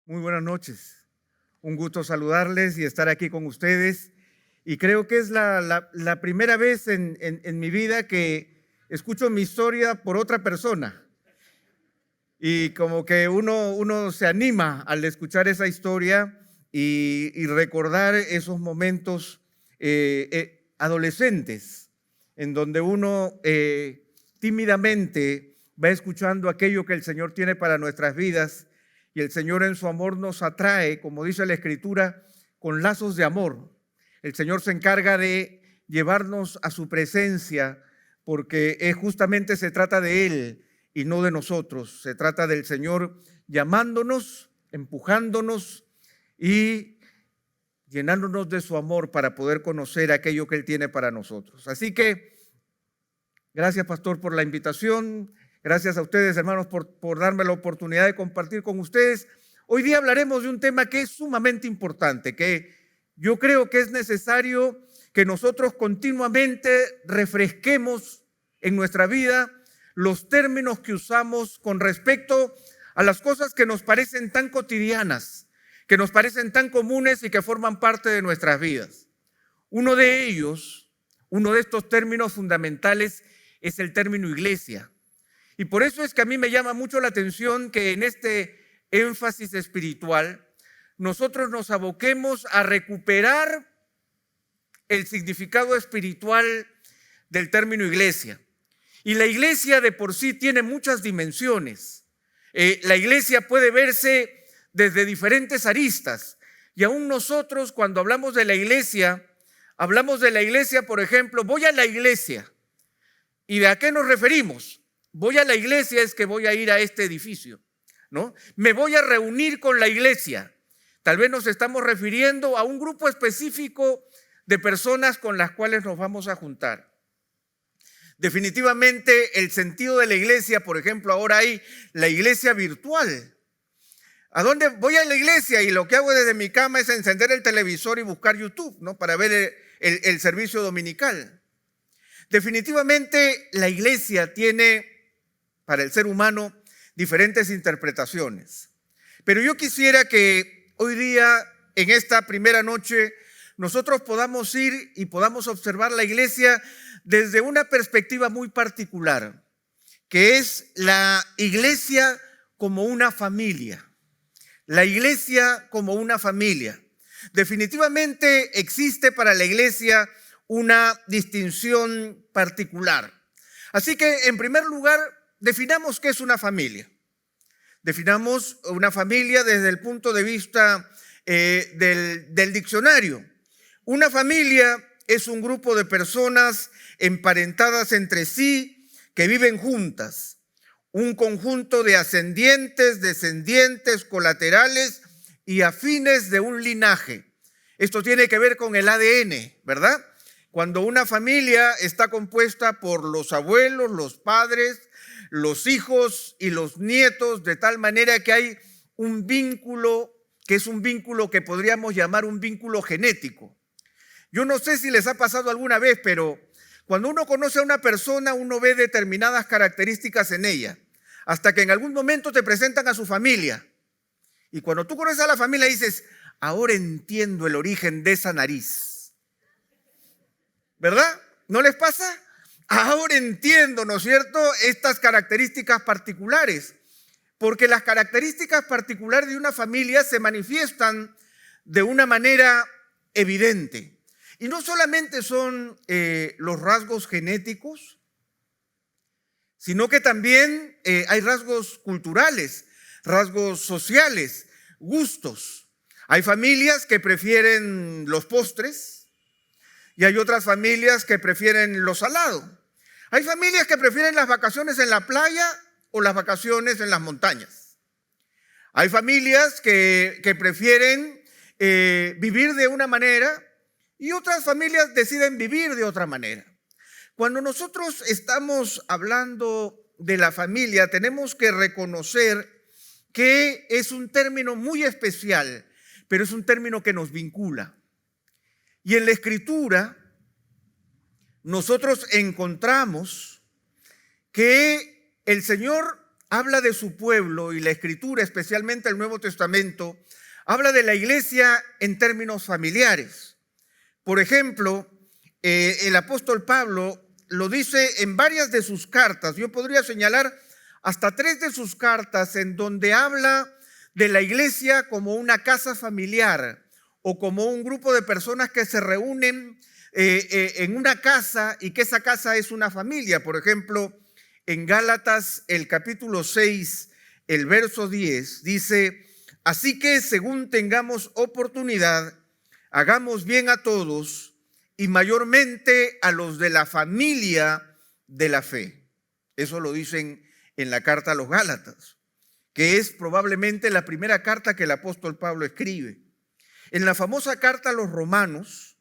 Muy buenas noches. Un gusto saludarles y estar aquí con ustedes. Y creo que es la primera vez en mi vida que escucho mi historia por otra persona. Y como que uno se anima al escuchar esa historia y recordar esos momentos adolescentes en donde uno tímidamente va escuchando aquello que el Señor tiene para nuestras vidas. Y el Señor en su amor nos atrae, como dice la Escritura, con lazos de amor. El Señor se encarga de llevarnos a su presencia porque justamente se trata de Él y no de nosotros. Se trata del Señor llamándonos, empujándonos y llenándonos de su amor para poder conocer aquello que Él tiene para nosotros. Así que gracias, pastor, por la invitación. Gracias a ustedes, hermanos, por darme la oportunidad de compartir con ustedes. Hoy día hablaremos de un tema que es sumamente importante, que yo creo que es necesario que nosotros continuamente refresquemos en nuestra vida los términos que usamos con respecto a las cosas que nos parecen tan cotidianas, que nos parecen tan comunes y que forman parte de nuestras vidas. Uno de ellos, uno de estos términos fundamentales es el término iglesia. Y por eso es que a mí me llama mucho la atención que en este énfasis espiritual nosotros nos aboquemos a recuperar el significado espiritual del término iglesia. Y la iglesia de por sí tiene muchas dimensiones. La iglesia puede verse desde diferentes aristas. Y aún nosotros, cuando hablamos de la iglesia, por ejemplo, voy a la iglesia. ¿Y de a qué nos referimos? Voy a la iglesia es que voy a ir a este edificio, ¿no? Me voy a reunir con la iglesia. Tal vez nos estamos refiriendo a un grupo específico de personas con las cuales nos vamos a juntar. Definitivamente el sentido de la iglesia, por ejemplo, ahora hay la iglesia virtual. ¿A dónde voy a la iglesia? Y lo que hago desde mi cama es encender el televisor y buscar YouTube, ¿no? Para ver el servicio dominical. Definitivamente la iglesia tiene para el ser humano diferentes interpretaciones. Pero yo quisiera que hoy día, en esta primera noche, nosotros podamos ir y podamos observar la iglesia desde una perspectiva muy particular, que es la iglesia como una familia. La iglesia como una familia. Definitivamente existe para la iglesia una distinción particular. Así que, en primer lugar, definamos qué es una familia. Definamos una familia desde el punto de vista del diccionario. Una familia es un grupo de personas emparentadas entre sí que viven juntas. Un conjunto de ascendientes, descendientes, colaterales y afines de un linaje. Esto tiene que ver con el ADN, ¿verdad? Cuando una familia está compuesta por los abuelos, los padres, los hijos y los nietos, de tal manera que hay un vínculo que es un vínculo que podríamos llamar un vínculo genético. Yo no sé si les ha pasado alguna vez, pero cuando uno conoce a una persona, uno ve determinadas características en ella, hasta que en algún momento te presentan a su familia. Y cuando tú conoces a la familia dices, ahora entiendo el origen de esa nariz. ¿Verdad? ¿No les pasa? Ahora entiendo, ¿no es cierto?, estas características particulares, porque las características particulares de una familia se manifiestan de una manera evidente. Y no solamente son los rasgos genéticos, sino que también hay rasgos culturales, rasgos sociales, gustos. Hay familias que prefieren los postres, y hay otras familias que prefieren lo salado. Hay familias que prefieren las vacaciones en la playa o las vacaciones en las montañas. Hay familias que prefieren vivir de una manera y otras familias deciden vivir de otra manera. Cuando nosotros estamos hablando de la familia, tenemos que reconocer que es un término muy especial, pero es un término que nos vincula. Y en la Escritura nosotros encontramos que el Señor habla de su pueblo y la Escritura, especialmente el Nuevo Testamento, habla de la iglesia en términos familiares. Por ejemplo, el apóstol Pablo lo dice en varias de sus cartas. Yo podría señalar hasta 3 de sus cartas en donde habla de la iglesia como una casa familiar o como un grupo de personas que se reúnen en una casa y que esa casa es una familia. Por ejemplo, en Gálatas, el capítulo 6, el verso 10, dice: así que según tengamos oportunidad, hagamos bien a todos y mayormente a los de la familia de la fe. Eso lo dicen en la carta a los Gálatas, que es probablemente la primera carta que el apóstol Pablo escribe. En la famosa carta a los Romanos,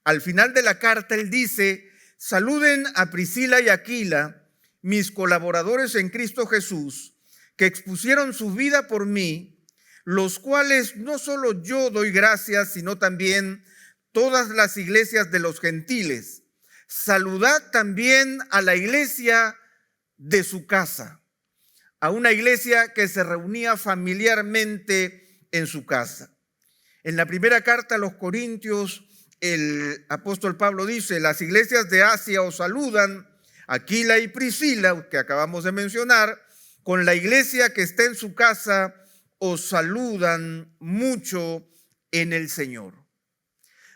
al final de la carta, él dice: saluden a Priscila y Aquila, mis colaboradores en Cristo Jesús, que expusieron su vida por mí, los cuales no solo yo doy gracias, sino también todas las iglesias de los gentiles. Saludad también a la iglesia de su casa, a una iglesia que se reunía familiarmente en su casa. En la primera carta a los Corintios, el apóstol Pablo dice: las iglesias de Asia os saludan, Aquila y Priscila, que acabamos de mencionar, con la iglesia que está en su casa, os saludan mucho en el Señor.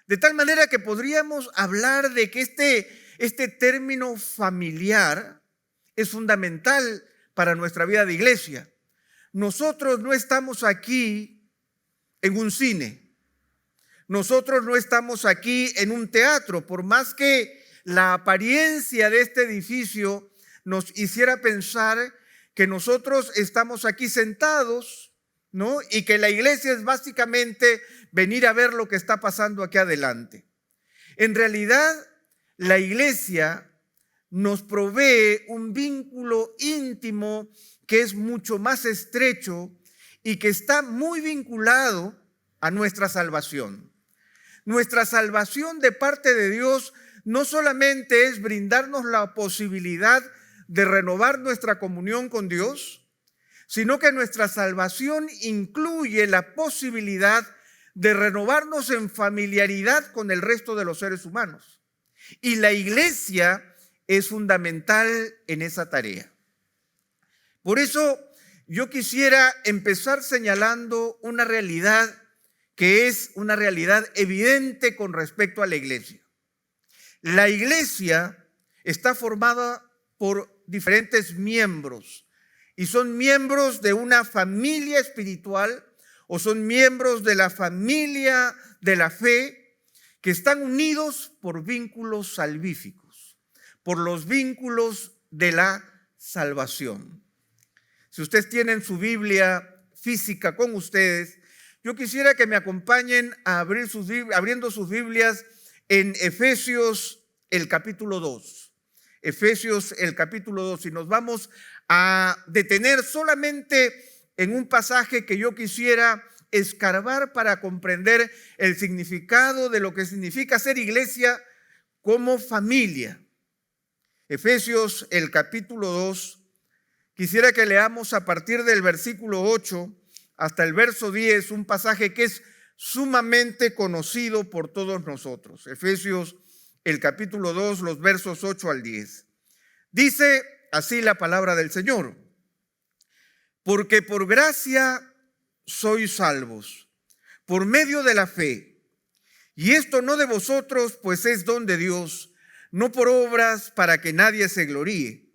De tal manera que podríamos hablar de que este término familiar es fundamental para nuestra vida de iglesia. Nosotros no estamos aquí en un cine. Nosotros no estamos aquí en un teatro, por más que la apariencia de este edificio nos hiciera pensar que nosotros estamos aquí sentados, ¿no? Y que la iglesia es básicamente venir a ver lo que está pasando aquí adelante. En realidad, la iglesia nos provee un vínculo íntimo que es mucho más estrecho y que está muy vinculado a nuestra salvación. Nuestra salvación de parte de Dios no solamente es brindarnos la posibilidad de renovar nuestra comunión con Dios, sino que nuestra salvación incluye la posibilidad de renovarnos en familiaridad con el resto de los seres humanos. Y la iglesia es fundamental en esa tarea. Por eso yo quisiera empezar señalando una realidad que es una realidad evidente con respecto a la iglesia. La iglesia está formada por diferentes miembros y son miembros de una familia espiritual o son miembros de la familia de la fe que están unidos por vínculos salvíficos, por los vínculos de la salvación. Si ustedes tienen su Biblia física con ustedes, yo quisiera que me acompañen a abriendo sus Biblias en Efesios el capítulo 2. Efesios el capítulo 2. Y nos vamos a detener solamente en un pasaje que yo quisiera escarbar para comprender el significado de lo que significa ser iglesia como familia. Efesios el capítulo 2. Quisiera que leamos a partir del versículo 8 hasta el verso 10, un pasaje que es sumamente conocido por todos nosotros. Efesios el capítulo 2, los versos 8 al 10. Dice así la palabra del Señor: porque por gracia sois salvos, por medio de la fe. Y esto no de vosotros, pues es don de Dios, no por obras para que nadie se gloríe.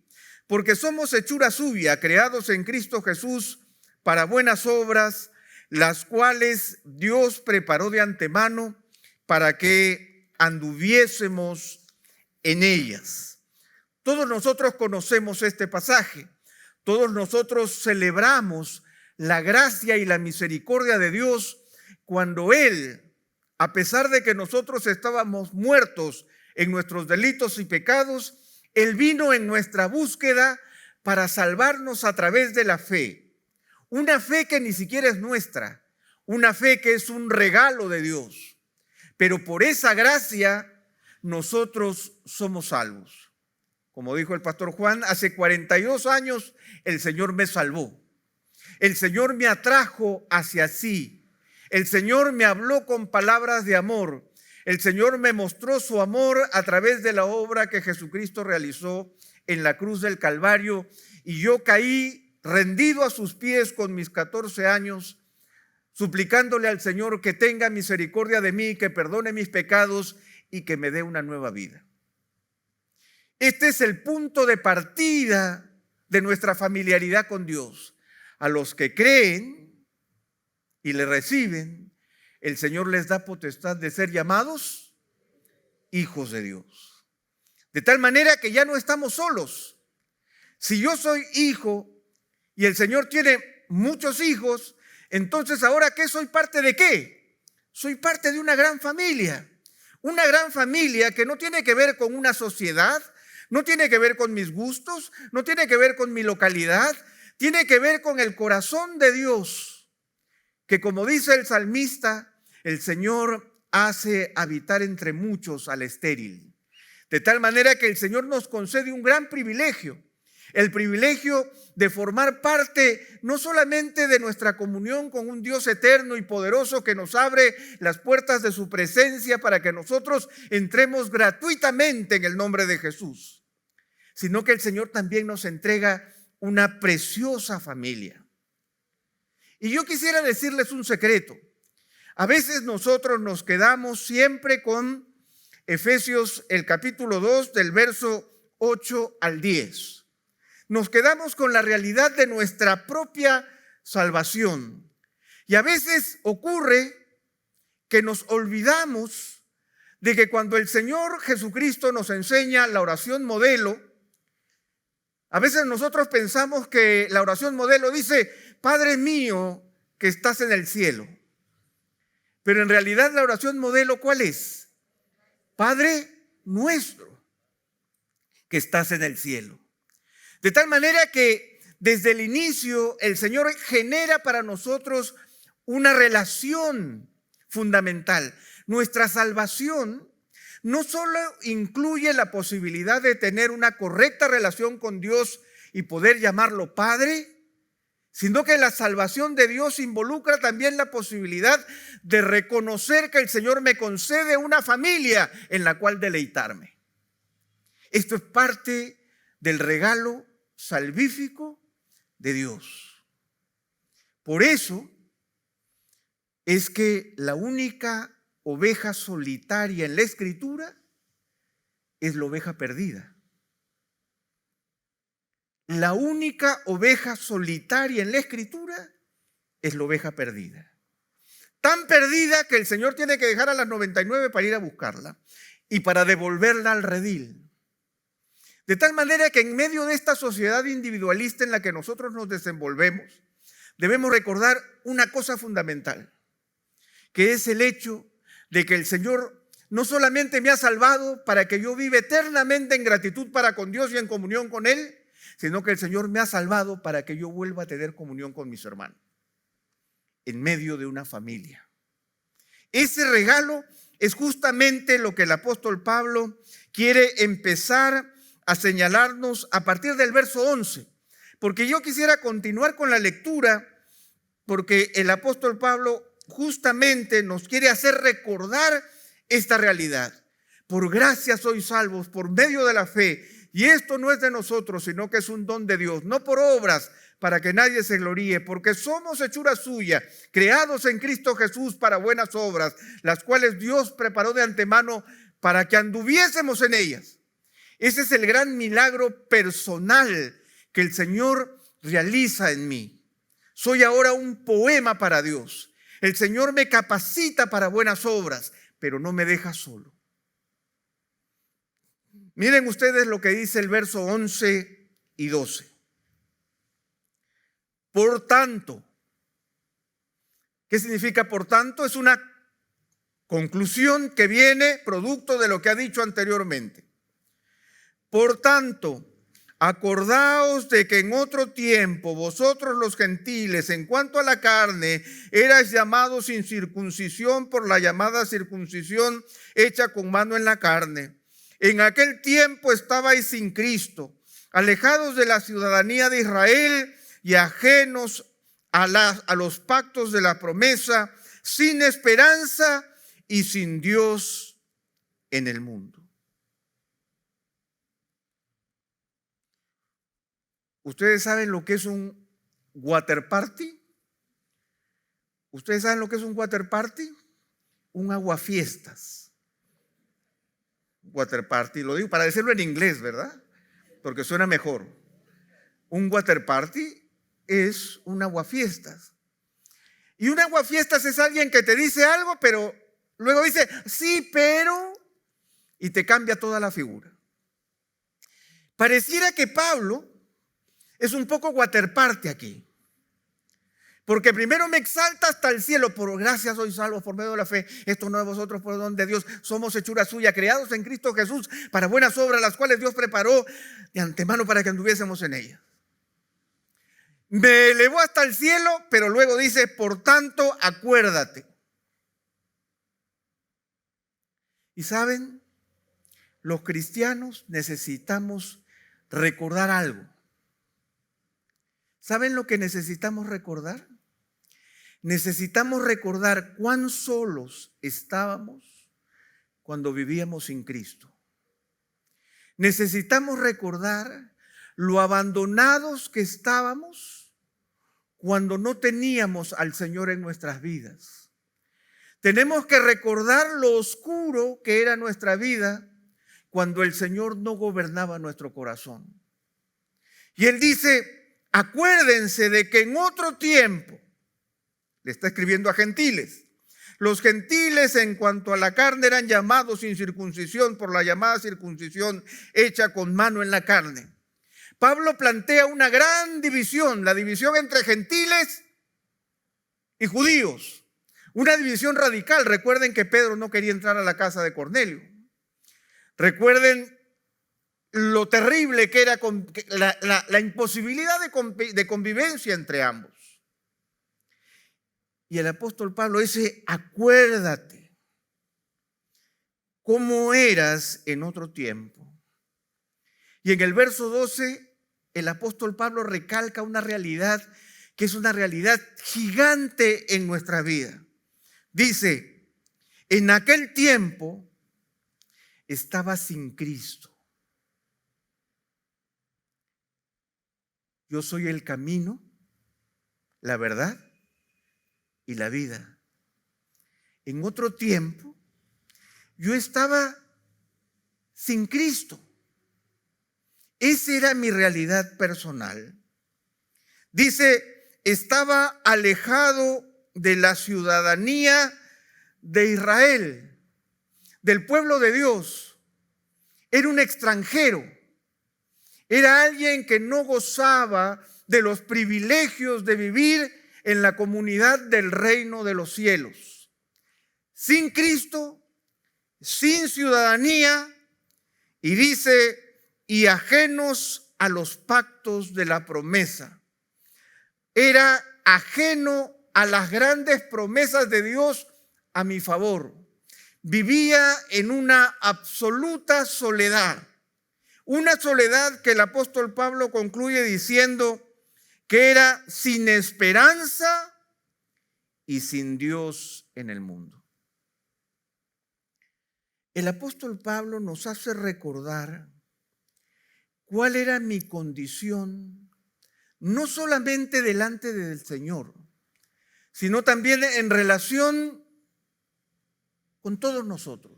Porque somos hechura suya, creados en Cristo Jesús para buenas obras, las cuales Dios preparó de antemano para que anduviésemos en ellas. Todos nosotros conocemos este pasaje. Todos nosotros celebramos la gracia y la misericordia de Dios cuando Él, a pesar de que nosotros estábamos muertos en nuestros delitos y pecados, Él vino en nuestra búsqueda para salvarnos a través de la fe. Una fe que ni siquiera es nuestra, una fe que es un regalo de Dios. Pero por esa gracia nosotros somos salvos. como dijo el pastor Juan, hace 42 años el Señor me salvó. El Señor me atrajo hacia sí. El Señor me habló con palabras de amor. El Señor me mostró su amor a través de la obra que Jesucristo realizó en la cruz del Calvario, y yo caí rendido a sus pies con mis 14 años, suplicándole al Señor que tenga misericordia de mí, que perdone mis pecados y que me dé una nueva vida. Este es el punto de partida de nuestra familiaridad con Dios. A los que creen y le reciben, el Señor les da potestad de ser llamados hijos de Dios. De tal manera que ya no estamos solos. Si yo soy hijo y el Señor tiene muchos hijos, entonces ahora ¿qué soy parte de qué? Soy parte de una gran familia. Una gran familia que no tiene que ver con una sociedad, no tiene que ver con mis gustos, no tiene que ver con mi localidad, tiene que ver con el corazón de Dios, que como dice el salmista, el Señor hace habitar entre muchos al estéril. De tal manera que el Señor nos concede un gran privilegio, el privilegio de formar parte no solamente de nuestra comunión con un Dios eterno y poderoso que nos abre las puertas de su presencia para que nosotros entremos gratuitamente en el nombre de Jesús, sino que el Señor también nos entrega una preciosa familia. Y yo quisiera decirles un secreto. A veces nosotros nos quedamos siempre con Efesios, el capítulo 2, del verso 8 al 10. Nos quedamos con la realidad de nuestra propia salvación. Y a veces ocurre que nos olvidamos de que cuando el Señor Jesucristo nos enseña la oración modelo, a veces nosotros pensamos que la oración modelo dice, Padre mío que estás en el cielo. Pero en realidad la oración modelo, ¿cuál es? Padre nuestro que estás en el cielo. De tal manera que desde el inicio el Señor genera para nosotros una relación fundamental. Nuestra salvación no solo incluye la posibilidad de tener una correcta relación con Dios y poder llamarlo Padre, sino que la salvación de Dios involucra también la posibilidad de reconocer que el Señor me concede una familia en la cual deleitarme. Esto es parte del regalo salvífico de Dios. Por eso es que la única oveja solitaria en la Escritura es la oveja perdida. La única oveja solitaria en la Escritura es la oveja perdida. Tan perdida que el Señor tiene que dejar a las 99 para ir a buscarla y para devolverla al redil. De tal manera que en medio de esta sociedad individualista en la que nosotros nos desenvolvemos, debemos recordar una cosa fundamental, que es el hecho de que el Señor no solamente me ha salvado para que yo viva eternamente en gratitud para con Dios y en comunión con Él, sino que el Señor me ha salvado para que yo vuelva a tener comunión con mis hermanos, en medio de una familia. Ese regalo es justamente lo que el apóstol Pablo quiere empezar a señalarnos a partir del verso 11, porque yo quisiera continuar con la lectura, porque el apóstol Pablo justamente nos quiere hacer recordar esta realidad. Por gracia sois salvos por medio de la fe, y esto no es de nosotros, sino que es un don de Dios, no por obras para que nadie se gloríe, porque somos hechura suya, creados en Cristo Jesús para buenas obras, las cuales Dios preparó de antemano para que anduviésemos en ellas. Ese es el gran milagro personal que el Señor realiza en mí. Soy ahora un poema para Dios. El Señor me capacita para buenas obras, pero no me deja solo. Miren ustedes lo que dice el verso 11 y 12. Por tanto, ¿qué significa por tanto? Es una conclusión que viene producto de lo que ha dicho anteriormente. Por tanto, acordaos de que en otro tiempo vosotros los gentiles, en cuanto a la carne, erais llamados sin circuncisión por la llamada circuncisión hecha con mano en la carne. En aquel tiempo estabais sin Cristo, alejados de la ciudadanía de Israel y ajenos a los pactos de la promesa, sin esperanza y sin Dios en el mundo. ¿Ustedes saben lo que es un water party? ¿Ustedes saben lo que es un water party? Un aguafiestas. Water party, lo digo para decirlo en inglés, ¿verdad? Porque suena mejor. Un water party es un aguafiestas. Y un aguafiestas es alguien que te dice algo, pero luego dice, sí, pero, y te cambia toda la figura. Pareciera que Pablo es un poco water party aquí. Porque primero me exalta hasta el cielo, por gracia soy salvo por medio de la fe. Esto no de vosotros, por don de Dios. Somos hechura suya, creados en Cristo Jesús para buenas obras, las cuales Dios preparó de antemano para que anduviésemos en ellas. Me elevó hasta el cielo, pero luego dice, por tanto, acuérdate. Y saben, los cristianos necesitamos recordar algo. ¿Saben lo que necesitamos recordar? Necesitamos recordar cuán solos estábamos cuando vivíamos sin Cristo. Necesitamos recordar lo abandonados que estábamos cuando no teníamos al Señor en nuestras vidas. Tenemos que recordar lo oscuro que era nuestra vida cuando el Señor no gobernaba nuestro corazón. Y Él dice, acuérdense de que en otro tiempo, le está escribiendo a gentiles, los gentiles en cuanto a la carne eran llamados sin circuncisión por la llamada circuncisión hecha con mano en la carne. Pablo plantea una gran división, la división entre gentiles y judíos. Una división radical. Recuerden que Pedro no quería entrar a la casa de Cornelio. Recuerden lo terrible que era la imposibilidad de convivencia entre ambos. Y el apóstol Pablo dice, acuérdate cómo eras en otro tiempo. Y en el verso 12, el apóstol Pablo recalca una realidad que es una realidad gigante en nuestra vida. Dice, en aquel tiempo estaba sin Cristo. Yo soy el camino, la verdad y la vida. En otro tiempo, yo estaba sin Cristo. Esa era mi realidad personal. Dice, estaba alejado de la ciudadanía de Israel, del pueblo de Dios. Era un extranjero. Era alguien que no gozaba de los privilegios de vivir en la comunidad del reino de los cielos. Sin Cristo, sin ciudadanía, y dice, y ajenos a los pactos de la promesa. Era ajeno a las grandes promesas de Dios a mi favor. Vivía en una absoluta soledad. Una soledad que el apóstol Pablo concluye diciendo que era sin esperanza y sin Dios en el mundo. El apóstol Pablo nos hace recordar cuál era mi condición, no solamente delante del Señor, sino también en relación con todos nosotros.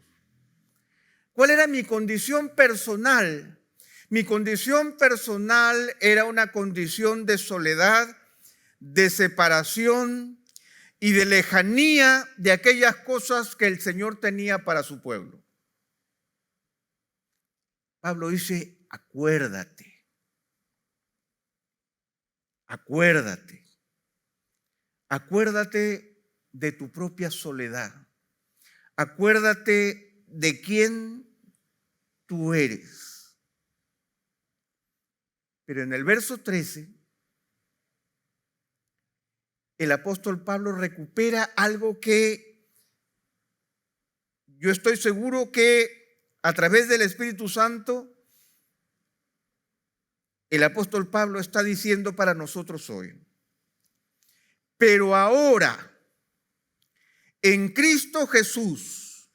¿Cuál era mi condición personal? Mi condición personal era una condición de soledad, de separación y de lejanía de aquellas cosas que el Señor tenía para su pueblo. Pablo dice, acuérdate, acuérdate, acuérdate de tu propia soledad, acuérdate de quién tú eres. Pero en el verso 13, el apóstol Pablo recupera algo que yo estoy seguro que a través del Espíritu Santo, el apóstol Pablo está diciendo para nosotros hoy: pero ahora, en Cristo Jesús,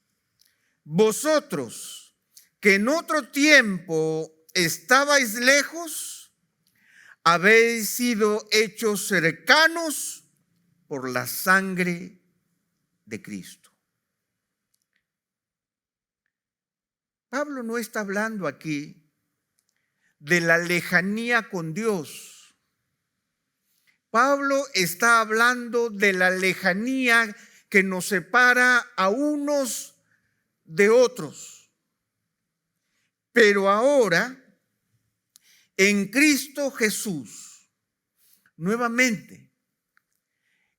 vosotros que en otro tiempo estabais lejos, habéis sido hechos cercanos por la sangre de Cristo. Pablo no está hablando aquí de la lejanía con Dios. Pablo está hablando de la lejanía que nos separa a unos de otros. Pero ahora, en Cristo Jesús, nuevamente,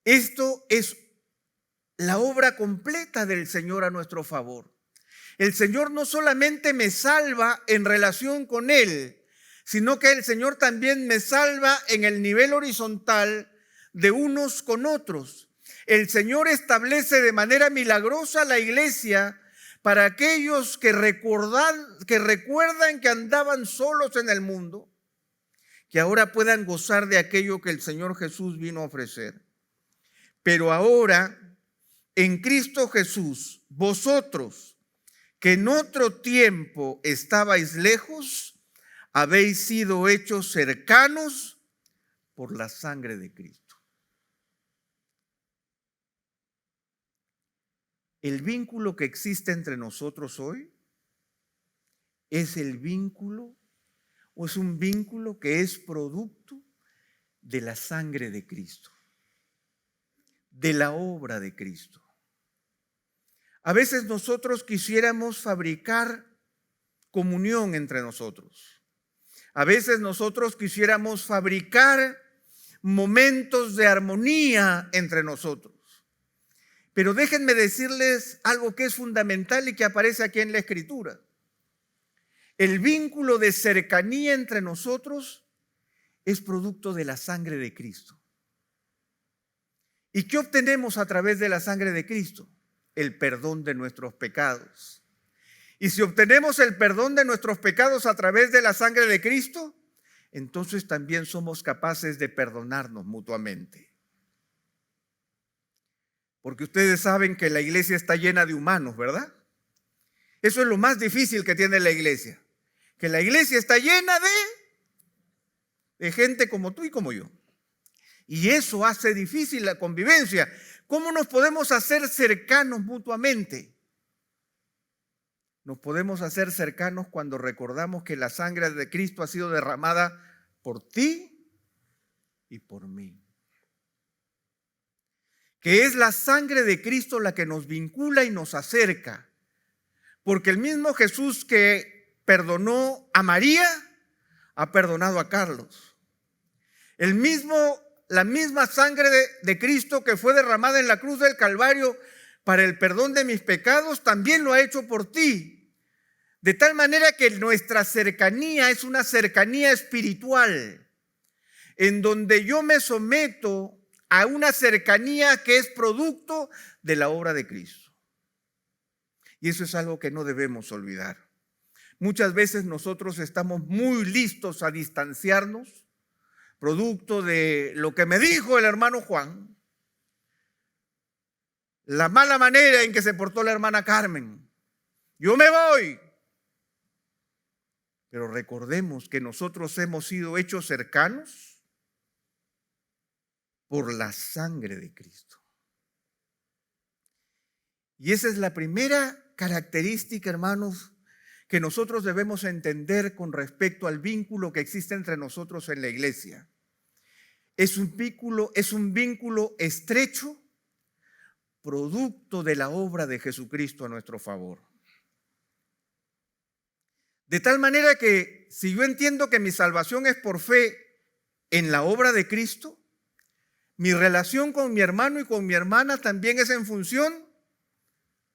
esto es la obra completa del Señor a nuestro favor. El Señor no solamente me salva en relación con Él, sino que el Señor también me salva en el nivel horizontal de unos con otros. El Señor establece de manera milagrosa la iglesia para aquellos que recuerdan que andaban solos en el mundo, que ahora puedan gozar de aquello que el Señor Jesús vino a ofrecer. Pero ahora, en Cristo Jesús, vosotros que en otro tiempo estabais lejos, habéis sido hechos cercanos por la sangre de Cristo. El vínculo que existe entre nosotros hoy es el vínculo, o es un vínculo que es producto de la sangre de Cristo, de la obra de Cristo. A veces nosotros quisiéramos fabricar comunión entre nosotros. A veces nosotros quisiéramos fabricar momentos de armonía entre nosotros. Pero déjenme decirles algo que es fundamental y que aparece aquí en la Escritura. El vínculo de cercanía entre nosotros es producto de la sangre de Cristo. ¿Y qué obtenemos a través de la sangre de Cristo? El perdón de nuestros pecados. Y si obtenemos el perdón de nuestros pecados a través de la sangre de Cristo, entonces también somos capaces de perdonarnos mutuamente. Porque ustedes saben que la iglesia está llena de humanos, ¿verdad? Eso es lo más difícil que tiene la iglesia. Que la iglesia está llena de gente como tú y como yo. Y eso hace difícil la convivencia. ¿Cómo nos podemos hacer cercanos mutuamente? Nos podemos hacer cercanos cuando recordamos que la sangre de Cristo ha sido derramada por ti y por mí. Que es la sangre de Cristo la que nos vincula y nos acerca. Porque el mismo Jesús que perdonó a María, ha perdonado a Carlos. La misma sangre de Cristo que fue derramada en la cruz del Calvario para el perdón de mis pecados, también lo ha hecho por ti. De tal manera que nuestra cercanía es una cercanía espiritual, en donde yo me someto a una cercanía que es producto de la obra de Cristo. Y eso es algo que no debemos olvidar. Muchas veces nosotros estamos muy listos a distanciarnos, producto de lo que me dijo el hermano Juan, la mala manera en que se portó la hermana Carmen. Yo me voy. Pero recordemos que nosotros hemos sido hechos cercanos por la sangre de Cristo. Y esa es la primera característica, hermanos, que nosotros debemos entender con respecto al vínculo que existe entre nosotros en la iglesia. Es un vínculo estrecho, producto de la obra de Jesucristo a nuestro favor. De tal manera que si yo entiendo que mi salvación es por fe en la obra de Cristo, mi relación con mi hermano y con mi hermana también es en función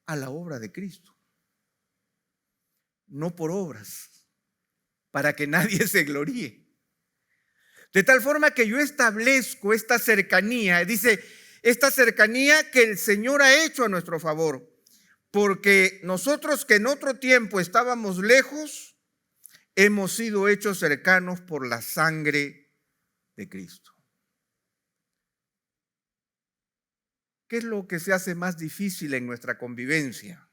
a la obra de Cristo. No por obras, para que nadie se gloríe. De tal forma que yo establezco esta cercanía, dice, esta cercanía que el Señor ha hecho a nuestro favor. porque nosotros que en otro tiempo estábamos lejos, hemos sido hechos cercanos por la sangre de Cristo. ¿Qué es lo que se hace más difícil en nuestra convivencia?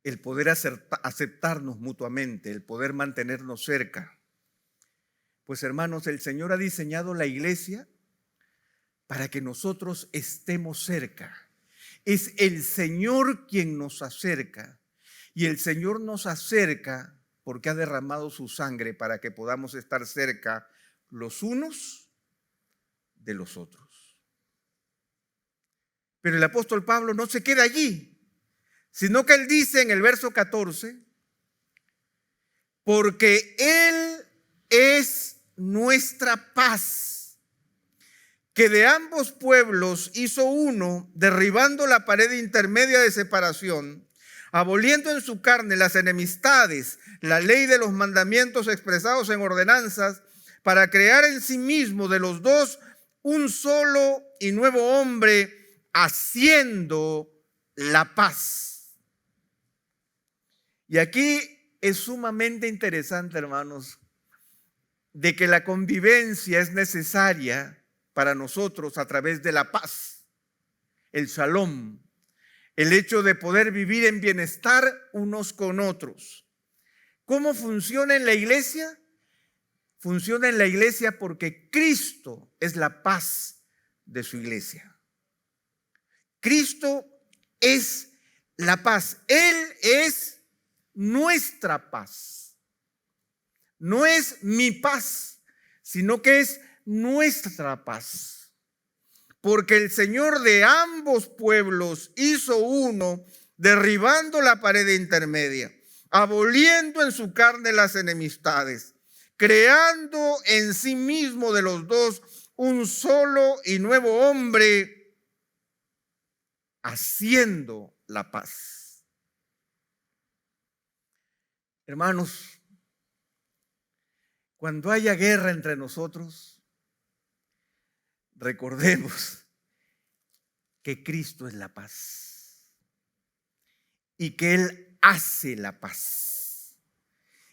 El poder aceptarnos mutuamente, el poder mantenernos cerca. Pues hermanos, el Señor ha diseñado la iglesia para que nosotros estemos cerca. Es el Señor quien nos acerca, y el Señor nos acerca porque ha derramado su sangre para que podamos estar cerca los unos de los otros. Pero el apóstol Pablo no se queda allí, sino que él dice en el verso 14, porque Él es nuestra paz, que de ambos pueblos hizo uno, derribando la pared intermedia de separación, aboliendo en su carne las enemistades, la ley de los mandamientos expresados en ordenanzas, para crear en sí mismo de los dos un solo y nuevo hombre, haciendo la paz. Y aquí es sumamente interesante, hermanos, de que la convivencia es necesaria para nosotros a través de la paz, el shalom, el hecho de poder vivir en bienestar unos con otros. ¿Cómo funciona en la iglesia? Funciona en la iglesia porque Cristo es la paz de su iglesia. Cristo es la paz. Él es nuestra paz. No es mi paz, sino que es nuestra paz. Porque el Señor de ambos pueblos hizo uno, derribando la pared intermedia, aboliendo en su carne las enemistades, creando en sí mismo de los dos un solo y nuevo hombre, haciendo la paz. Hermanos, cuando haya guerra entre nosotros, recordemos que Cristo es la paz y que Él hace la paz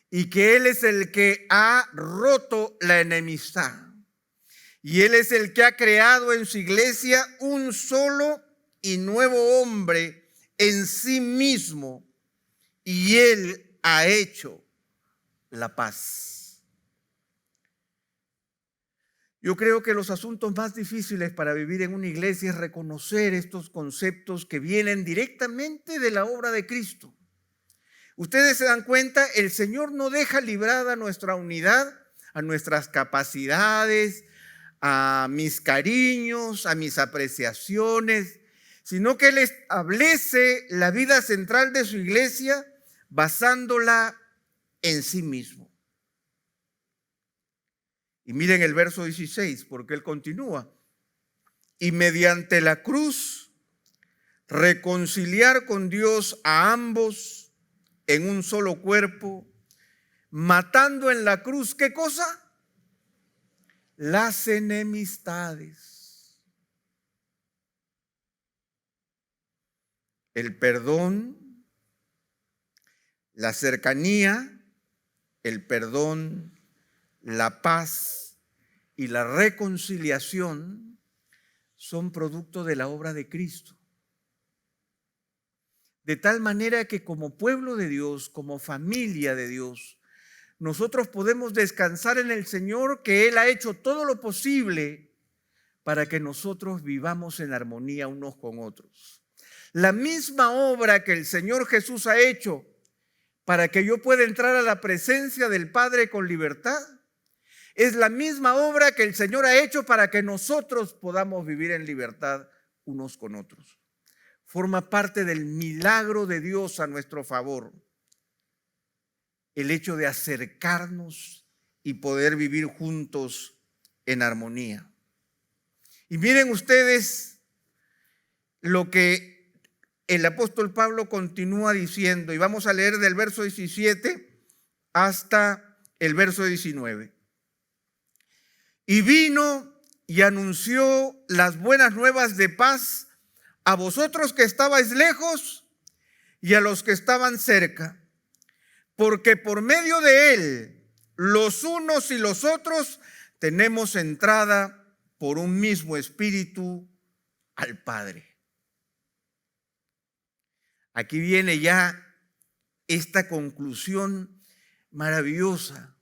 y que Él es el que ha roto la enemistad y Él es el que ha creado en su iglesia un solo y nuevo hombre en sí mismo, y Él ha hecho la paz. Yo creo que los asuntos más difíciles para vivir en una iglesia es reconocer estos conceptos que vienen directamente de la obra de Cristo. Ustedes se dan cuenta, el Señor no deja librada nuestra unidad a nuestras capacidades, a mis cariños, a mis apreciaciones, sino que Él establece la vida central de su iglesia basándola en sí mismo. Y miren el verso 16, porque Él continúa. Y mediante la cruz, reconciliar con Dios a ambos en un solo cuerpo, matando en la cruz, ¿qué cosa? Las enemistades. El perdón, la cercanía, el perdón, la paz y la reconciliación son producto de la obra de Cristo. De tal manera que como pueblo de Dios, como familia de Dios, nosotros podemos descansar en el Señor, que Él ha hecho todo lo posible para que nosotros vivamos en armonía unos con otros. La misma obra que el Señor Jesús ha hecho para que yo pueda entrar a la presencia del Padre con libertad, es la misma obra que el Señor ha hecho para que nosotros podamos vivir en libertad unos con otros. Forma parte del milagro de Dios a nuestro favor el hecho de acercarnos y poder vivir juntos en armonía. Y miren ustedes lo que el apóstol Pablo continúa diciendo, y vamos a leer del verso 17 hasta el verso 19. Y vino y anunció las buenas nuevas de paz a vosotros que estabais lejos y a los que estaban cerca, porque por medio de él, los unos y los otros, tenemos entrada por un mismo espíritu al Padre. Aquí viene ya esta conclusión maravillosa.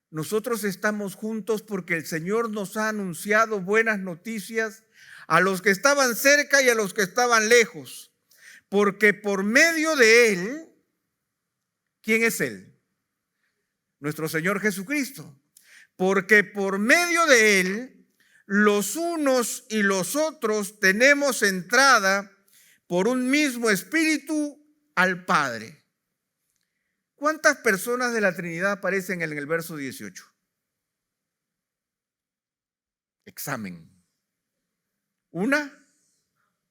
Nosotros estamos juntos porque el Señor nos ha anunciado buenas noticias a los que estaban cerca y a los que estaban lejos. Porque por medio de Él, ¿quién es Él? Nuestro Señor Jesucristo. Porque por medio de Él, los unos y los otros tenemos entrada por un mismo espíritu al Padre. ¿Cuántas personas de la Trinidad aparecen en el verso 18? Examen. 1,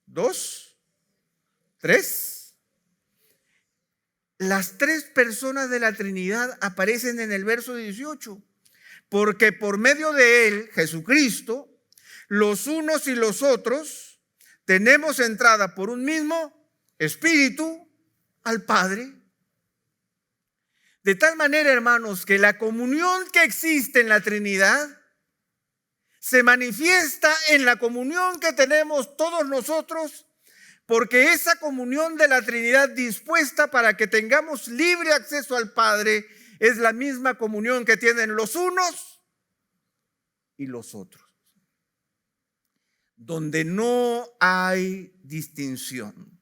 2, 3. Las 3 personas de la Trinidad aparecen en el verso 18. Porque por medio de Él, Jesucristo, los unos y los otros tenemos entrada por un mismo espíritu al Padre. De tal manera, hermanos, que la comunión que existe en la Trinidad se manifiesta en la comunión que tenemos todos nosotros, porque esa comunión de la Trinidad dispuesta para que tengamos libre acceso al Padre es la misma comunión que tienen los unos y los otros, donde no hay distinción.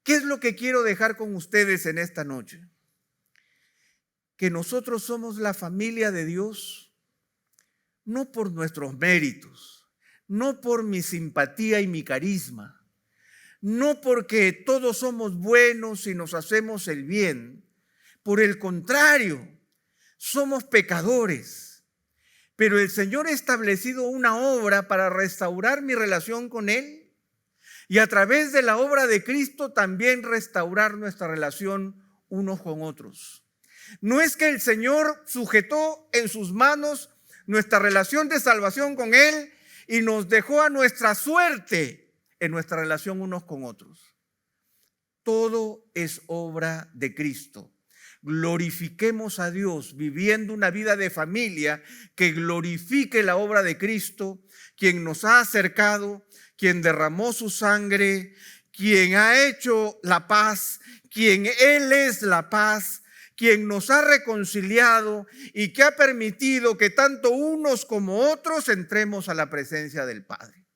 ¿Qué es lo que quiero dejar con ustedes en esta noche? Que nosotros somos la familia de Dios, no por nuestros méritos, no por mi simpatía y mi carisma, no porque todos somos buenos y nos hacemos el bien. Por el contrario, somos pecadores, pero el Señor ha establecido una obra para restaurar mi relación con Él y a través de la obra de Cristo también restaurar nuestra relación unos con otros. No es que el Señor sujetó en sus manos nuestra relación de salvación con Él y nos dejó a nuestra suerte en nuestra relación unos con otros. Todo es obra de Cristo. Glorifiquemos a Dios viviendo una vida de familia que glorifique la obra de Cristo, quien nos ha acercado, quien derramó su sangre, quien ha hecho la paz, quien Él es la paz, quien nos ha reconciliado y que ha permitido que tanto unos como otros entremos a la presencia del Padre.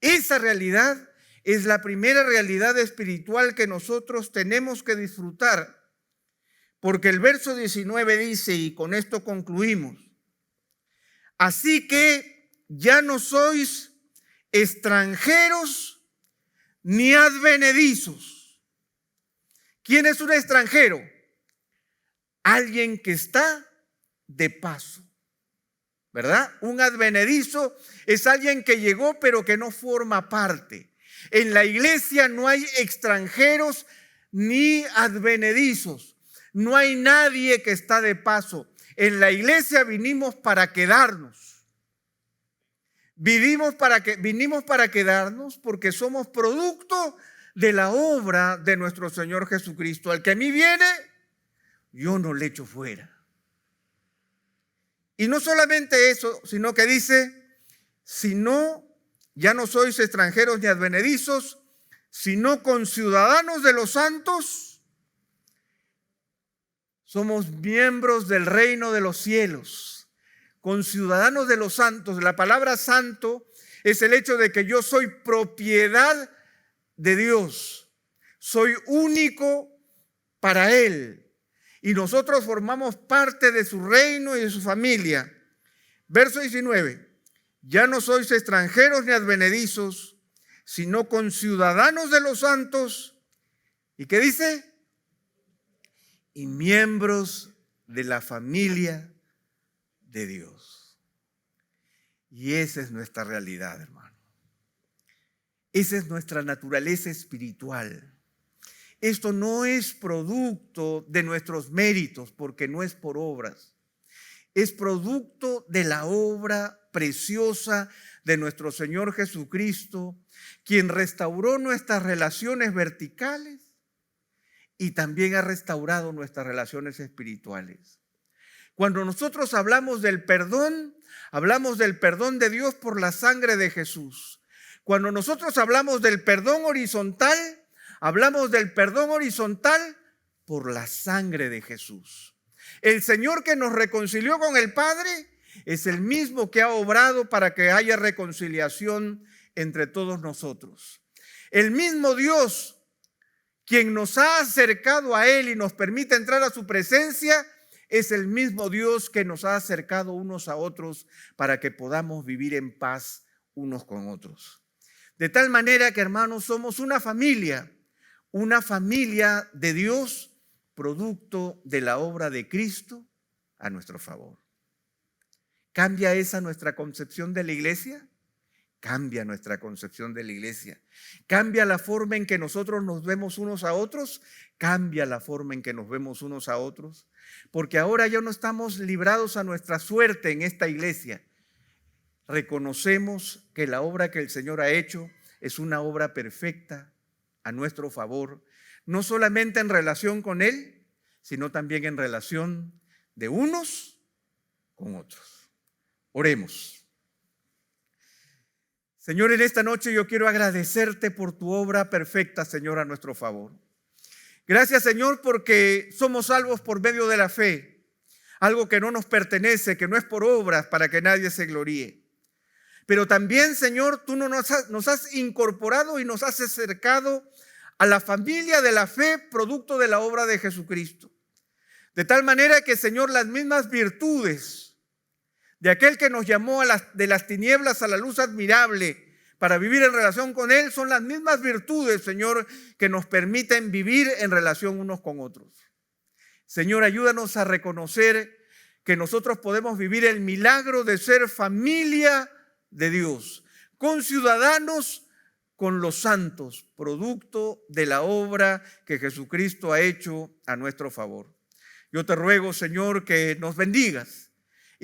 Esa realidad es la primera realidad espiritual que nosotros tenemos que disfrutar, porque el verso 19 dice, y con esto concluimos: así que ya no sois extranjeros ni advenedizos. ¿Quién es un extranjero? Alguien que está de paso, ¿verdad? Un advenedizo es alguien que llegó pero que no forma parte. En la iglesia no hay extranjeros ni advenedizos. No hay nadie que está de paso. En la iglesia vinimos para quedarnos. Vinimos para quedarnos porque somos producto de la obra de nuestro Señor Jesucristo. Al que a mí viene, yo no le echo fuera. Y no solamente eso, sino que dice, sino ya no sois extranjeros ni advenedizos, sino conciudadanos de los santos. Somos miembros del reino de los cielos, conciudadanos de los santos. La palabra santo es el hecho de que yo soy propiedad de Dios, soy único para Él. Y nosotros formamos parte de su reino y de su familia. Verso 19. Ya no sois extranjeros ni advenedizos, sino conciudadanos de los santos. ¿Y qué dice? Y miembros de la familia de Dios. Y esa es nuestra realidad, hermano. Esa es nuestra naturaleza espiritual. Esto no es producto de nuestros méritos, porque no es por obras. Es producto de la obra preciosa de nuestro Señor Jesucristo, quien restauró nuestras relaciones verticales y también ha restaurado nuestras relaciones espirituales. Cuando nosotros hablamos del perdón de Dios por la sangre de Jesús. Cuando nosotros hablamos del perdón horizontal, hablamos del perdón horizontal por la sangre de Jesús. El Señor que nos reconcilió con el Padre es el mismo que ha obrado para que haya reconciliación entre todos nosotros. El mismo Dios quien nos ha acercado a Él y nos permite entrar a su presencia, es el mismo Dios que nos ha acercado unos a otros para que podamos vivir en paz unos con otros. De tal manera que, hermanos, somos una familia de Dios, producto de la obra de Cristo a nuestro favor. ¿Cambia esa nuestra concepción de la iglesia? Cambia nuestra concepción de la iglesia. Cambia la forma en que nosotros nos vemos unos a otros. Cambia la forma en que nos vemos unos a otros. Porque ahora ya no estamos librados a nuestra suerte en esta iglesia. Reconocemos que la obra que el Señor ha hecho es una obra perfecta a nuestro favor. No solamente en relación con Él, sino también en relación de unos con otros. Oremos. Señor, en esta noche yo quiero agradecerte por tu obra perfecta, Señor, a nuestro favor. Gracias, Señor, porque somos salvos por medio de la fe, algo que no nos pertenece, que no es por obras para que nadie se gloríe. Pero también, Señor, tú nos has incorporado y nos has acercado a la familia de la fe, producto de la obra de Jesucristo. De tal manera que, Señor, las mismas virtudes de aquel que nos llamó de las tinieblas a la luz admirable para vivir en relación con Él, son las mismas virtudes, Señor, que nos permiten vivir en relación unos con otros. Señor, ayúdanos a reconocer que nosotros podemos vivir el milagro de ser familia de Dios, conciudadanos con los santos, producto de la obra que Jesucristo ha hecho a nuestro favor. Yo te ruego, Señor, que nos bendigas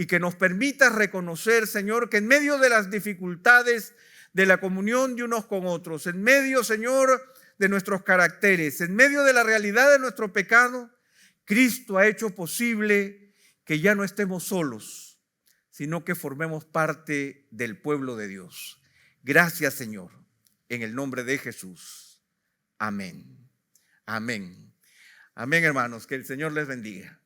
y que nos permitas reconocer, Señor, que en medio de las dificultades de la comunión de unos con otros, en medio, Señor, de nuestros caracteres, en medio de la realidad de nuestro pecado, Cristo ha hecho posible que ya no estemos solos, sino que formemos parte del pueblo de Dios. Gracias, Señor, en el nombre de Jesús. Amén. Amén. Amén, hermanos, que el Señor les bendiga.